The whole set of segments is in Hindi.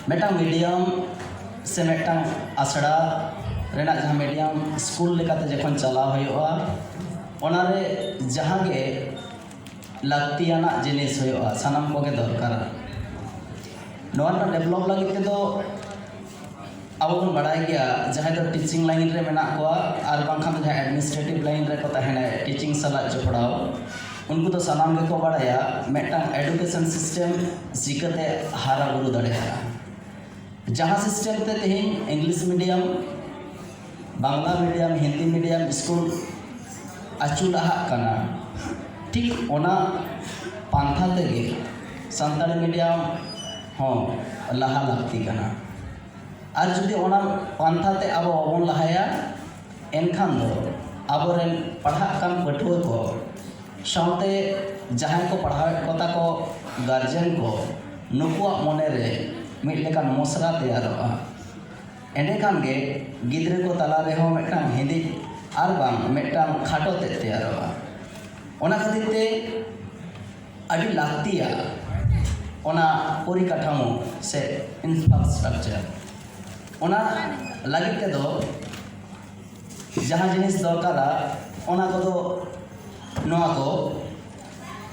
मेटांग मीडियम से मेटांग आसड़ा रेना जहाँ मीडियम स्कूल लेकाते जखन चलाव हुआ ओनारे जहाँ गे लाक्तियाना जिनिस हुआ सानाम कोगे दरकार नोना डेवलप लगी ते दो अब बन बड़ाई गया जहाँ तो टीचिंग लाइन रे मेना को और बांखान जहाँ एडमिनिस्ट्रेटिव लाइन रे को तहने टीचिंग सला जोड़ाव उनको तो सानाम के को बड़ाया मेटांग एडुकेशन सिस्टम जिकते हारा बुरु दड़ेया जहाँ सिस्टम ते तेहिं English medium Bangla medium Hindi medium school आचुलाहा कना ठीक ओना पांथा तेगे सान्ताली मीडियम हों लहा लगती कना और जुदी ओना पांथा ते अब ओबन लहाया एनखान दो आबोरेन पढ़ा कान पठुआ को साउते जहाँ को पढ़ा कोता को गार्जियन को नुकुआ मोने रे मिलेकान मसरा तैयारोगा एंडेखान गे गिद्रे को तला रे हो मेटांग हिंदी और बांग मेटांग खाटो ते तैयारोगा ओना खातिर ते अभी लागतिया ओना परिकाठामो से इंफ्रास्ट्रक्चर ओना लगी ते दो जहाँ जिनिस दरकारा ओना को दो नोआ को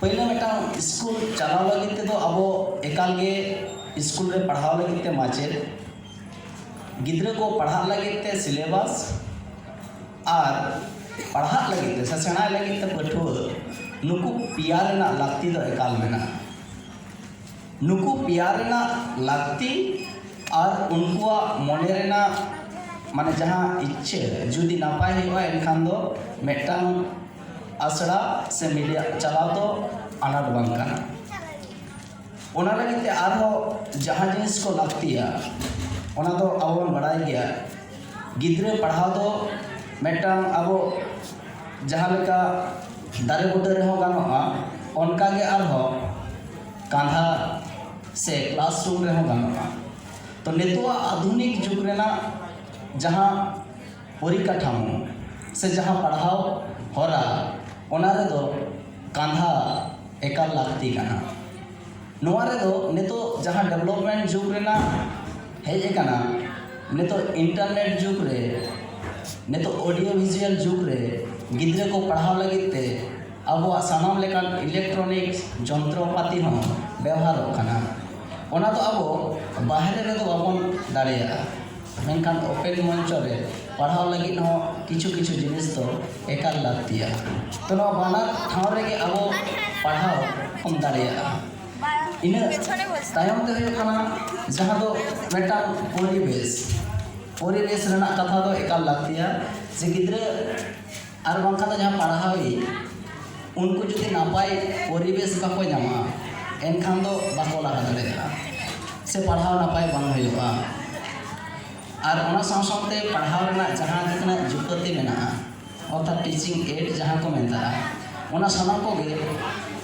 पहले मेटांग स्कूल चलाव लगी ते दो अबो एकाल गे स्कूल रे पढ़ाव लगी ते माचेद गिद्रे को पढ़ा लगी ते सिलेबस और पढ़ा लगी ते सेना लगी ते पठुआ नुकु पियार ना लागती दो एकाल मेना नुकु पियार ना लागती और उनको मने रेना माने जहाँ इच्छे जुदी नापाय हुआ एनखान दो मेटांग आसड़ा से मीडिया चलाव तो अनाट बांग ओना लगी ते आरो जहाँ जिनिस को लागतिया ओना तो अब बन बड़ाई गया गिद्रे पढ़ाव दो मेटांग अब जहाँ लेका दारे बुटे रहो गानोआ उनका गे आरो कांधा से क्लासरूम रहो गानोआ तो नितुआ आधुनिक जुग रेना जहाँ परिकाठामो से जहाँ पढ़ाव होरा ओना रे दो कांधा एकाल लागती काना नोआ रे दो नितो जहाँ डेवलपमेंट जुग रेना हेजे काना नितो इंटरनेट जुग रे नितो ऑडियो विजुअल जुग रे गिद्रे को पढ़ाव लगी ते अब सानाम लेकान इलेक्ट्रॉनिक्स जंत्रपाति हों व्यवहार होना ओना तो अब बाहर रे तो बाबन दाड़ेया मेनखान ओपन मंच रे पढ़ाव लगी हो किछु किछु जिनिस तो एकाल लागतिया तो नो बानार ठाव रे के अब पढ़ाव हम दाड़ेया इन तायम ते हुई खाना जहाँ दो मेटा परिवेश रेना कथा दो एकाल लागतिया जे गिद्रे और बांखा तो जहाँ पढ़ावी उनको जुदी नापाय परिवेश बाको नामा एनखान दो बाको लहा दाड़ेया से पढ़ाव नापाय बांग हुआ और ओना साथे पढ़ाव रेना जहाँ जितना जुकती मेना अर्थात टीचिंग एड जहाँ को मेता ओना साना को गे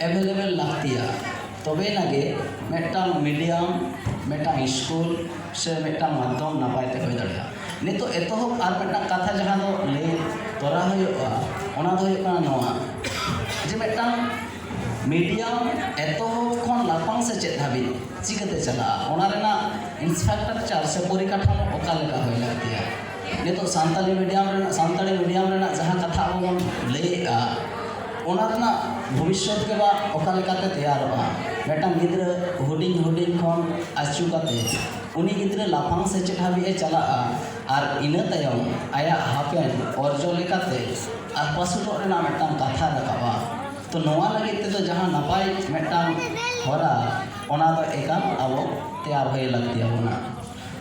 एवेलेबल लागतिया तबे नागे मेटांग मीडियम मेटांग स्कूल से मेटांग माध्यम नापाय ते होय दाड़ेया नितो एतोहब आर मेटांग कथा जहाँ दो ले तोरा होयोगा ओना दो होयोगा नोआ जे मेटांग मीडियम एतोहब खन लाफांग से चेत धाबी चिकते चला ओना रेना इंफ्रास्ट्रक्चर से परिकाठामो ओका लेका होय लागतिया नितो सान्ताली मीडियम रेना जहाँ कथा बन लेगा ओना रेना भविष्य के बा ओका लेकाते तैयारोगा मेटांग गिद्रे हुडिंग खन आचु काते उनी गिद्रे लाफांग से चेठाबी चला और इना तायम आया हापेन अर्जो लेकाते और पसुटो रेना मेटांग कथा रकाबा तो नोआ लगी ते तो जहाँ नापाय मेटांग होरा ओना दो एकाल अब तैयार होय लागतिया ओना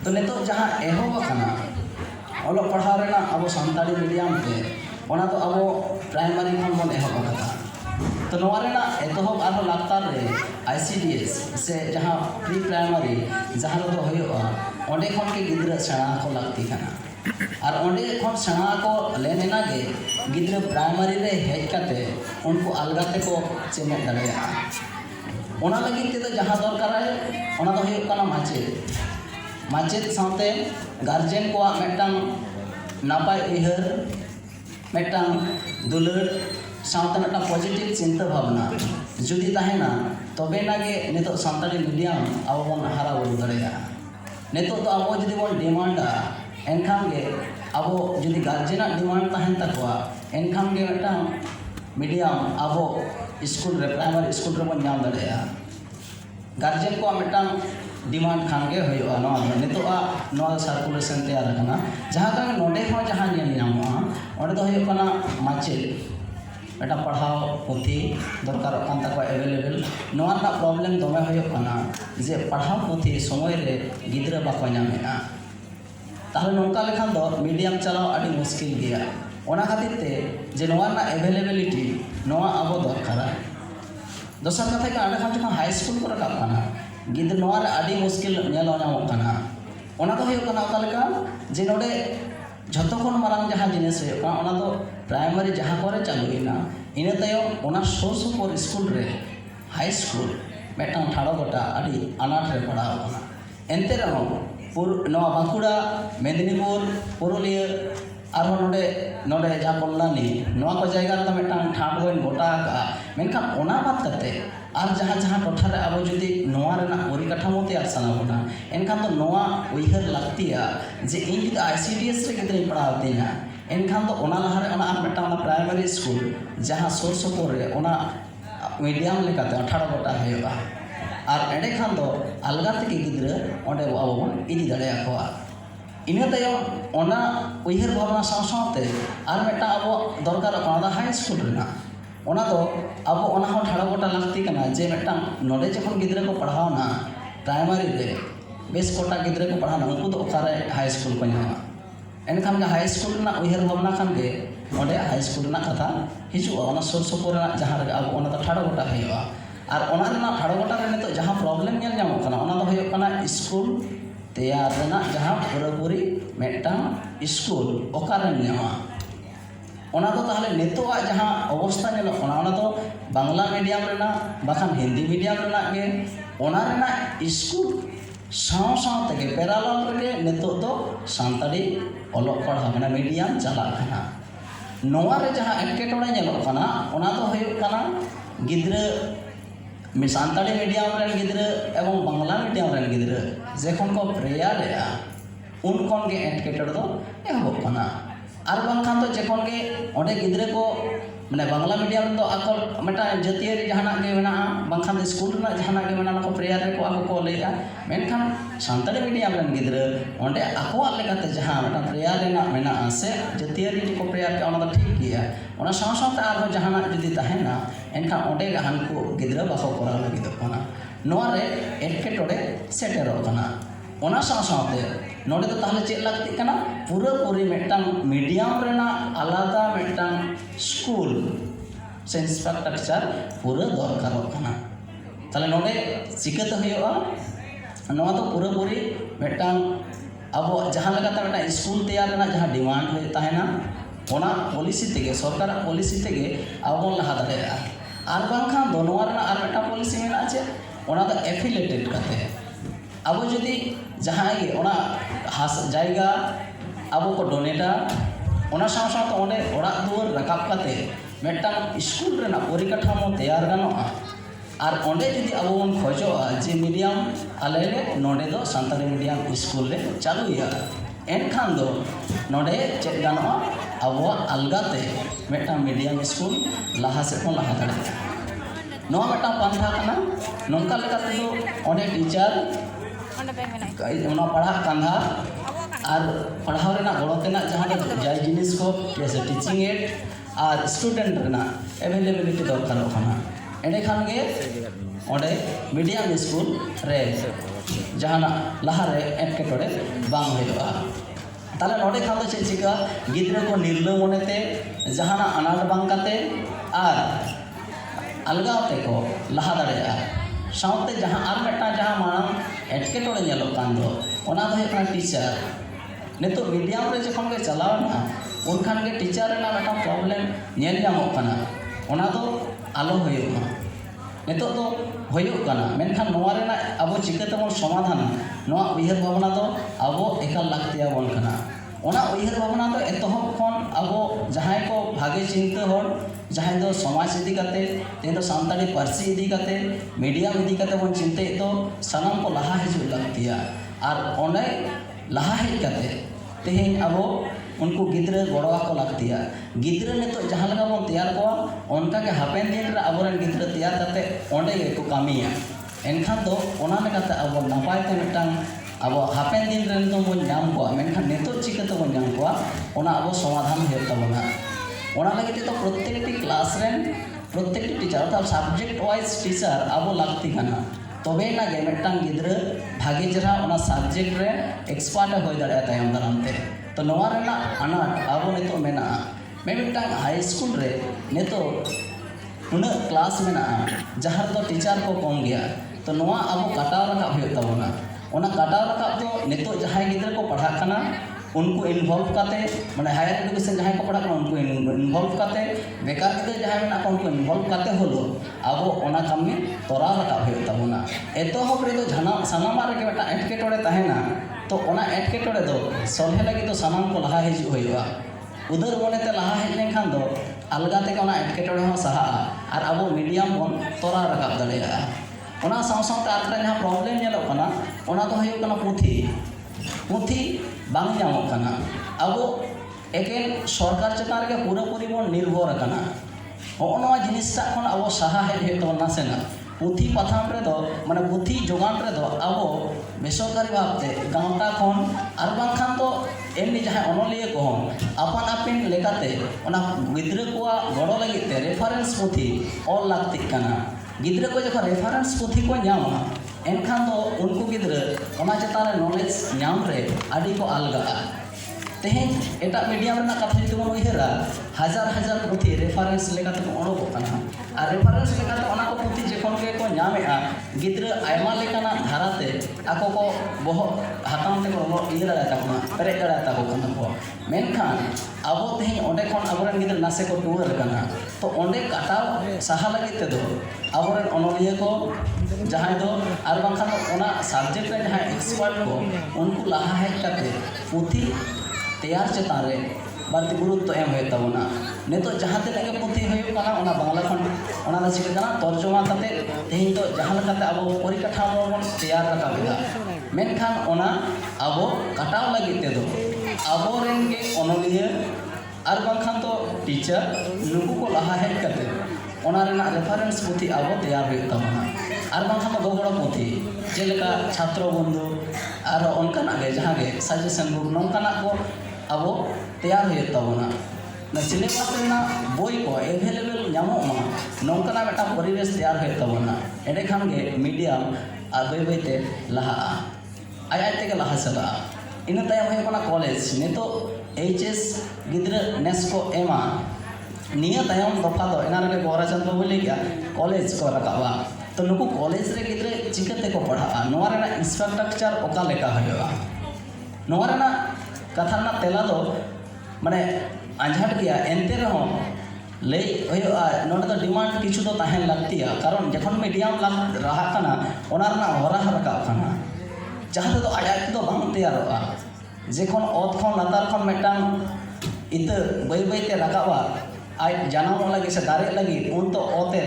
तो नितो जहाँ एहोब काना ओलो पढ़ाव रेना अब सान्ताली मीडियम ते ओना तो अब प्राइमरी खन बन एहोब कथा तो नोआ रेना एतोहब आरो लागतार रे ICDS से जहाँ प्री प्राइमरी जहाँ तो होयोगा ओंडे खन के गिद्रे सेना को लागती खाना और ओंडे खन सेना को लेनेना गे गिद्रे प्राइमरी रे हेज काते उनको अलगाते को चेमेट दाड़ेया ओना लगी ते तो जहाँ दरकार है ओना तो होयो काना माचेद साथे गार्जियन को मेटांग नापाय उयहर मेटांग दुलर साथ में पॉजिटिव चिंता भावना जुदी तहना तबे नागे नितो सान्ताली मीडियम अब बन हारा बुरु दाड़ेया नितो तो अब जुदी बन डिमांडा एनखान गे अब जुदी गार्जेना डिमांड तहन तकवा एनखान गे मिदटां मीडियम अब स्कूल रे प्राइमरी स्कूल रे बन नाम दड़ेया गार्जेन को मिदटां डिमांड खान गे होयोआ नवा नितो नवा सर्कुलेशन तैयार करना जहां का नोडे हो जहां नेल नामोआ ओडे दो होयो कना माचेद बेटा पढ़ाओ पुथी दरकार कान तक एवेलेबल नवा ना प्रॉब्लम दमे होयो कना जे पढ़ाओ पुथी समय रे गिद्रा बाको नामेना ताहले नोंका लेखान दो मीडियम चलाओ आदि मुश्किल गया ओना खातिर ते जे नवा ना एवेलेबिलिटी नवा आबो दरकारा दोसर कथा का आडे खान जखन हाई स्कूल को रकाब कना गिद्र नवा रे आदि मुश्किल नेलो नामो कना ओना तो होयो कना ओका लेका जे नोडे झतो खन मारांग जहाँ जिनिस होयो कना ओना दो प्राइमरी जहाँ करे चालुइना इना तायम ओना सुर सुपुर स्कूल रे हाई स्कूल मेटां ठाड़ो गोटा आदि अनाट रे पढ़ाओ कना एनते रहो नवा बांकुड़ा मेदिनीपुर पुरुलिया आरो नोडे नोडे जा कल्याणी नवा को जायगा रे मेटां ठाड़ बन गोटा का मेनखान ओना बात करते और जहाँ जहाँ टोठा रे अब जुदी नवा रेना परिकाठामो तैयार साना बोना एनखान तो नवा उइहर लागतिया जे इन जुदी आईसीडीएस रे गिद्रा पढ़ाव तिना एनखान तो ओना लहारे ओना आर मेटां प्राइमरी स्कूल जहाँ सुर सुपुर रे ओना मीडियम लेकाते 18 गोटा होयोगा और एंडे खान दो अलगा तक गिद्रा ओंडे अब बन इदी दाड़े आकोआ इना तायम ओना उइहर भावना साव सावते आर मेटां अब दरकार ओना हाई स्कूल रेना ओना दो अब ओना हो ठाड़ा गोटा लागती कना जे मेटां नोडे जखन गिद्रा को पढ़ावना प्राइमरी रे बेस कोटा गिद्रा को पढ़ाना उनको तो ओकारे हाई स्कूल को नामा एनखान गे हाई स्कूल ना उइहर भावना खान गे ओंडे हाई स्कूल ना कथा हिजुआ ओना सुर सुपुर ना जहां रे अब ओना तो ठाड़ा गोटा होयोआ और ओना रेना ठाड़ा गोटा रे नितो जहां प्रॉब्लम नेल नामो कना ओना दो होयो कना स्कूल तैयार रेना जहां पूरापूरी मेटां स्कूल ओकारे नामा ओना तो ताहले नितो जहां अवस्था नेलो ओना तो बांग्ला मीडियम रेना बाखान हिंदी मीडियम रेना गे ओना रेना स्कूल साव साव तके पैरालल रे नितो तो सानताड़ी ओलोक पढ़ा माने मीडियम चला कना नोवा रे जहां एटकेटोड़े नेलो कना ओना तो होयो कना गिद्रा सानताड़ी मीडियम रेन गिद्रा एवं बांग्ला मीडियम रेन गिद्रा जेखन को प्रेयार रे उन कोन गे एटकेटोड़े दो एहबो कना और बांखान तो जेखन गे ओंडे गिद्रा को माने बांग्ला मीडियम दो आको मेटा जातीय जहाना गे मेना बांखान स्कूल ना जहाना गे मेना को प्रेयार रे को आको को लेया मेनखान सानताड़ी मीडियम रेन गिद्रा ओंडे आको लेकाते जहां मेटा प्रेयार रेना मेना से जातीय को प्रेयार के ओना ठीक गया ओना साव सावते आरो जहाना जुदी ताहेना एनखान ओंडे गाहान को गिद्रा बाको करा लगी दो कना नोआ रे एटकेटोड़े सेटेरो कना ओना साव सावते नोडे तो ताहले चेक लागती कना पूरा पूरी मेटां मीडियम रेना आलादा मेटां स्कूल से इंफ्रास्ट्रक्चर पूरा दरकार कना ताहले नोडे चिकाते होयोआ नोआ तो पूरा पूरी मेटां अब जहां लगाता मेटां स्कूल तैयार रेना जहां डिमांड हो ताहेना ओना पॉलिसी तेगे सरकार पॉलिसी तेगे अब बन लहा दाड़ेया आर बांखान दो नोआ रेना आर मेटां पॉलिसी मेना आछे ओना तो एफिलेटेड काते अब जुदी जहाँ ओना हास जायगा अब को डोनेटा ओना साव साव तो ओंडे ओड़ा दुआर रकाब काते मेटां स्कूल रेना परिकाठामो तैयार गानोआ और ओंडे जुदी अब बन खोजोआ जे मीडियम आले नोडे दो सानताड़ी मीडियम स्कूल रे चालुया एनखान दो नोडे चेक गानोआ अब अलगाते मेटां मीडियम स्कूल लहा से को लहा दाड़ेया नोआ मेटां पांथा कना नोंका लेकाते दो ओंडे टीचर ओना पढ़ा कंधा और पढ़ाव रेना गड़ोतेना जहाँ जाय जिनिस को जैसे टीचिंग एड और स्टूडेंट रेना एवेलेबिलिटी दरकार खाना एंडे खान गे ओंडे मीडियम स्कूल रे जहाना लहा रे एटकेटोड़े बांग होयोआ ताले नोडे खान दो चेक चिका गिद्रा को निर्लो मोनेते जहाना अनाट बांग काते और अलगावते को लहा दाड़ेया सावते जहाँ आर मेटा जहाँ मांग एटकेटोड़े नेलो कान दो ओना दो होयो टीचर नितो मीडियम रे जखन गे चलावना उनखान गे टीचर रेना मेटा प्रॉब्लम नेल नामो कना ओना दो आलो होयोमा नितो तो होयो कना मेनखान नोआ रेना अब चिकाते बन समाधान नोआ उइहर भावना दो अब एकाल लागतिया बन कना ओना उइहर भावना तो एतहब खन अब जहाँ को भागे चिंता हर जहाँ दो समाज इदी काते ते दो सानताड़ी पार्सी इदी काते मीडियम इदी काते बन चिंते तो सनम को लहा हिजु लागतिया और ओने लहा हेज काते तेहें अबो उनको गिद्रे गड़वा को लगतिया गिद्रे नितो जहाँ लगा बन तैयार कोआ उनका के हापेन दिन रे अबोरेन गिद्रे तैयार काते ओंडे को कामिया एनखान दो ओना लेकाते अबो नापाय ते मिटांग अबो हापेन दिन रे नितो बन नाम कोआ मेनखान नितो चिकाते बन नाम कोआ ओना अबो समाधान हे तबना ओना लगे तो प्रत्येकटी क्लास रे प्रत्येकटी टीचर अर्थात सब्जेक्ट वाइज टीचर अबो लगती कना तबे ना गे मिटांग गिद्रे भागे जरा ओना सब्जेक्ट रे एक्सपर्ट हो दाड़ा तायम दारामते तो नवा रेना अनाट अबो नितो मेना मिटांग हाई स्कूल रे नितो उन क्लास मेना जहाँ तो टीचर को कम गया तो नवा अबो काटाव रकाब हुई तबना ओना काटाव रकाब तो नितो जहाँ गिद्रे को पढ़ा कना उनको इन्वॉल्व करते माने हायर एजुकेशन जहाँ को पढ़ा उनको इन्वॉल्व करते बेकार गिद्रे जहाँ मेना उनको इन्वॉल्व करते होलो अबो ओना कमी तोरा रकाब हुई तबना एतोहब रे तो जाना सानामा रे बेटा एटकेटोड़े तहेना तो ओना एटकेटोड़े दो सलहे लगी तो सामान को लहा हिजु हुआ उधर मोनेते लहा हेज लेनखान दो अलगा ते ओना एटकेटोड़े हो सहा और अबो मीडियम बन तोरा रकाब दाड़ेया ओना साव सावते आरटा जहाँ प्रॉब्लम नेलो कना ओना तो हुई कना पुथी बांग जामो कना अबो एकेन सरकार चेतान रे पूरापूरी बन निर्भर कना होनवा जिनिसटा खन अबो सहा हेज हे तो नासेना पुथी पाथाम रे दो माने पुथी जोगान रे दो अबो बेसरकारी भावते गाँवटा खन और बांखान तो एमनी जहाँ अनलिया को अपन आपिन लेकाते ओना गिद्रे को गड़ो लगी ते रेफरेंस पुथी ऑल लागती कना गिद्रे को जखन रेफरेंस पुथी को नामा एनखान तो उनको गिद्रे ओना चेतान रे नॉलेज नाम रे आदि को अलगा तेहें एटा मीडियम रेना कथा जुदी बन उयहरा हजार पुथी रेफरेंस लेकाते को ओडोक कना और रेफरेंस लेकाते ओना को पुथी जखन के को नामेआ गिद्रे आयमा लेकाना धाराते आको को बहो हाताम ते को इय दाड़ा ताको पेरे दाड़ा ताको कना को मेनखान अबो तेहें ओंडे खन अबोरेन गिद्रे नासे को टुवर कना तो ओंडे काटाव सहा लगी ते दो अबोरेन अनलिया को जहाँ दो और बांखान ओना सब्जेक्ट रे जहाँ एक्सपर्ट को उनको लहा हेज काते पुथी तैयार चेतान रे बाड़ती गुरुत्व एम हुई तबना नितो जहाँ तक पुथी हुई बांगला खन चिका तर्जमा करते तेहन तो जहाँ लेकाते अब परिकाठामो बन तैयार रकाबेदा मेनखान ओना अब काटाव लगी तेदो अबोरेन के अनलिया और बांखान तो टीचर नुकु को लहा हेज करते ओना रेना रेफरेंस पुथी अब तैयार हुई तबना और बांखान तो गगड़ पुथी जेलेका छात्र बंधु और उनकाना गे जहाँ गे सजेशन बुक नौकाना को अब तैयार हुई तबना ना सिलेबस रेना बोई को एवेलेबल नामोमा नौकाना मेटा परिवेश तैयार हुई तबना एडे खान गे मीडियम और बई बईते लहा आय आय तेगे लहा चला इन तायम हुई कना कॉलेज नितो एचएस गिद्रे नेस को एमा निया तायम दफा दो एना रे गोराचंद बाबू ले गया कॉलेज को रकाबा तो नुकु कॉलेज रे गिद्रे चिकाते को पढ़ा नोआ रेना इंफ्रास्ट्रक्चर ओका लेका हुआ नोआ रेना कथा ना तेला दो माने आंझाट गया एनते रहो ले हुआ नोडे तो डिमांड किछु तो ताहेन लगतिया कारण जखन मीडियम लाग रहा कना ओना रेना होरा रकाब कना जहाँ तो आज तो बांग तैयारोगा जेखन ओत खन लातार खन मेटांग इत बई बईते रकाबा आज जानाम लगी से दारे लगी उन तो ओते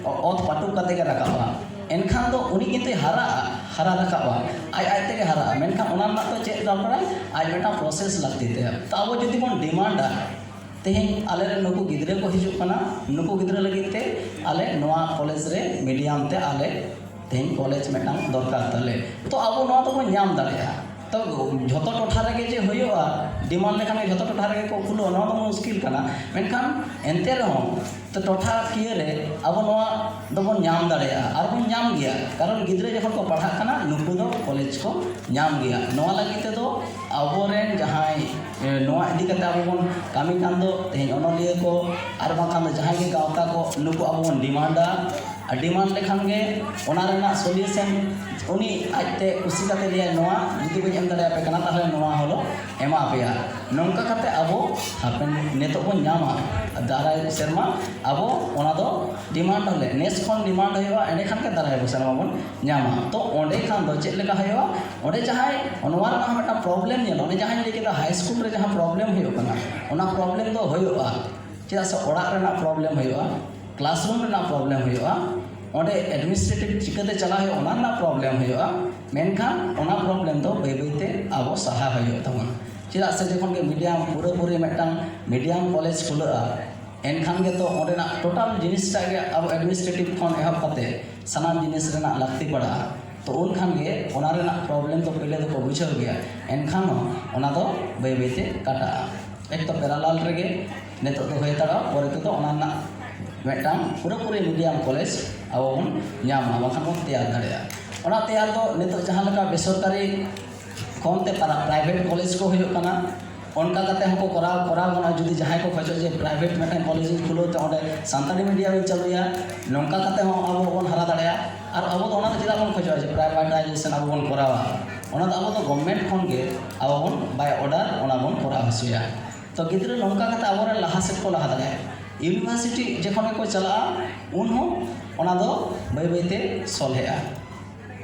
ओत पाटुक कते के रकाबा एनखान तो उनी किंतु हरा रकाबा आज आज तेगे हरा मेनखान ओना ना तो चेक दरकार आज मेटा प्रोसेस लगती ते तो अब जुदी बन डिमांड तेहें आले रे नुकु गिद्रे को हिजु कना नुकु गिद्रे लगी ते आले नोआ कॉलेज रे मीडियम ते आले तेहें कॉलेज मेटांग दरकार तले तो अब नोआ तो बन नाम दाड़ेया तो झोतो टोठा रे जे होयोआ डिमांड लेखान झोतो टोठा रे को खुलो नोआ तो मुश्किल कना मेनखान एनते रहो तो टोठा किए रे अब नोआ दो बन नाम दाड़ेया और बन नाम गया कारण गिद्रे जखन को पढ़ा कना नुकु दो कॉलेज को नाम गया नोआ लगी ते दो अबोरेन जहां नोआ इदी कते अब बन कामी कान दो तेहें अनलिया को और बाखान जहां के गावता को नुकु अब बन डिमांडा डिमांड लेखान गे ओना रेना सॉल्यूशन उनी आजते कुसी काते लिया नोआ जुदी बन एम दाड़े पे कना ताहले नोआ हलो एमा पेया नोंका काते अबो हापेन नेतो बन नामा दाराय शर्मा अब ओना दो डिमांड हले नेस खन डिमांड होया एंडे खान के दाराय शर्मा बन नामा तो ओंडे खान दो चेक लेका होया ओंडे जहां ओनवा रे मेटा प्रॉब्लम नेलो ओंडे जहां ले के हाई स्कूल रे जहां प्रॉब्लम होयो कना ओना प्रॉब्लम दो होयोआ चेदा से ओड़ा रेना प्रॉब्लम होयोआ क्लासरूम रेना प्रॉब्लम होयोआ onde administrative chikate chala hoy ona na problem hoyoa menkhan ona problem do bai bai te abo saha hoyo tabon chira se jokhon ge medium pura puri metang medium college khulaa enkhan ge to onde na total jinis ta ge abo administrative khon ehab kate sanam jinis rena lakti pada तो उन खान गे ओना रेना प्रॉब्लम तो पहले तो बुझाव गया एनखान ओना तो बै बैते काटा एक तो पेरालाल रेगे नेतो तो होय ताड़ा परे तो ओना ना मेटांग पूरा पूरी मीडियम कॉलेज अब बन नामा बाखान बन तैयार दाड़ेया ओना तैयार तो नेतो जहां लका बेसरकारी कोनते प्राइवेट कॉलेज को होय कना उनका कते हमको कराव बना जुदी जहां को खोजो जे प्राइवेट मेटांग कॉलेज खुलो तो ओंडे सानताली मीडियम चलुया नोंका कते हम अब बन हरा दाड़ेया और अब तो ओना चिदा बन खोजो जे प्राइवेटाइजेशन अब बन करावा ओना तो अब तो गवर्नमेंट खन गे अब बन बाय ऑर्डर ओना बन करा हसिया तो गिद्र नोंका कते अब रे लाहा सेट को लाहा दाड़े यूनिवर्सिटी जखन को चला उन हो ओना दो बै बैते सलहेआ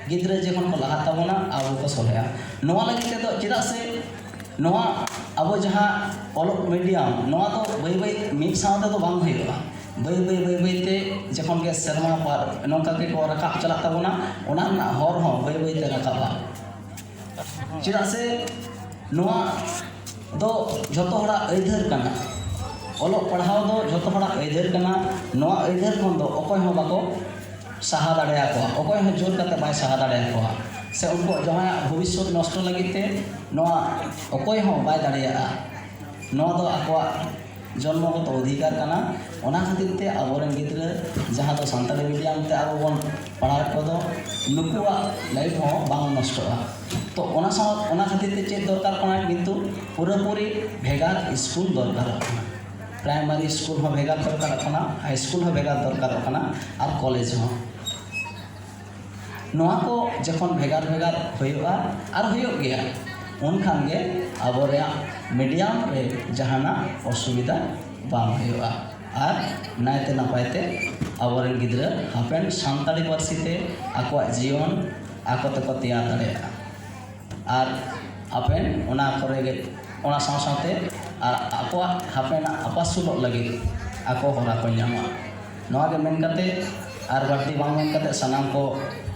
गिद्र जखन को लाहा ताबोना अब को सलहेआ नोआ लगी ते तो चिदा से नोआ अब जहां ऑलोक मीडियम नोआ तो बै बै मिड साउंड तो बांग होइबा बै ते जखन के शर्मा पर नोंका के को रखा चला ताबोना ओना ना हर हो बै ते रखाबा चिदा से नोआ दो जतो हड़ा अइधर कना ऑलोक पढ़ाव दो जतो हड़ा अइधर कना नोआ अइधर खन दो ओकोय हो बाको साहा दाड़ेया को ओकोय हो जोर कते बाय साहा दाड़ेया को से उनको जहां भविष्य नष्ट लगिते नोआ ओकोय हो बाय दाड़ेया नोआ दो आको जन्मगत अधिकार कना ओना खातिर ते आबोरेन गिद्रा जहां दो सानताली मीडियम ते आबो बन पढ़ा को दो नुकुआ लाइफ हो बांग नष्टवा तो ओना खातिर ते चेक दरकार कना किंतु पूरा पूरी भेगार स्कूल दरकार कना प्राइमरी स्कूल हो भेगार दरकार कना हाई स्कूल हो भेगार दरकार कना और कॉलेज हो नोआ को जखन भेगार भेगार होयोआ और होयो गया उन खान गे अब मीडियम रे जहाना असुविधा बांग होयोआ और नायते नापायते आबोरेन गिद्रा हापेन सानताली पार्सी ते आको जीवन आको ते को तैयार दाड़ेया और हापेन ओना करे गे ओना साव सावते आको हापेन आपासुल लगे आको हरा को ᱧᱟᱢᱟ नोआ गे मेन कते और बाटी बांग मेन कते सनाम को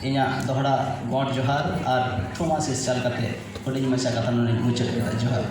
इना दोहरा गॉड जोहार और थुमा सिस चल कते हुडिंग मचा कथा मुचाद जोहार।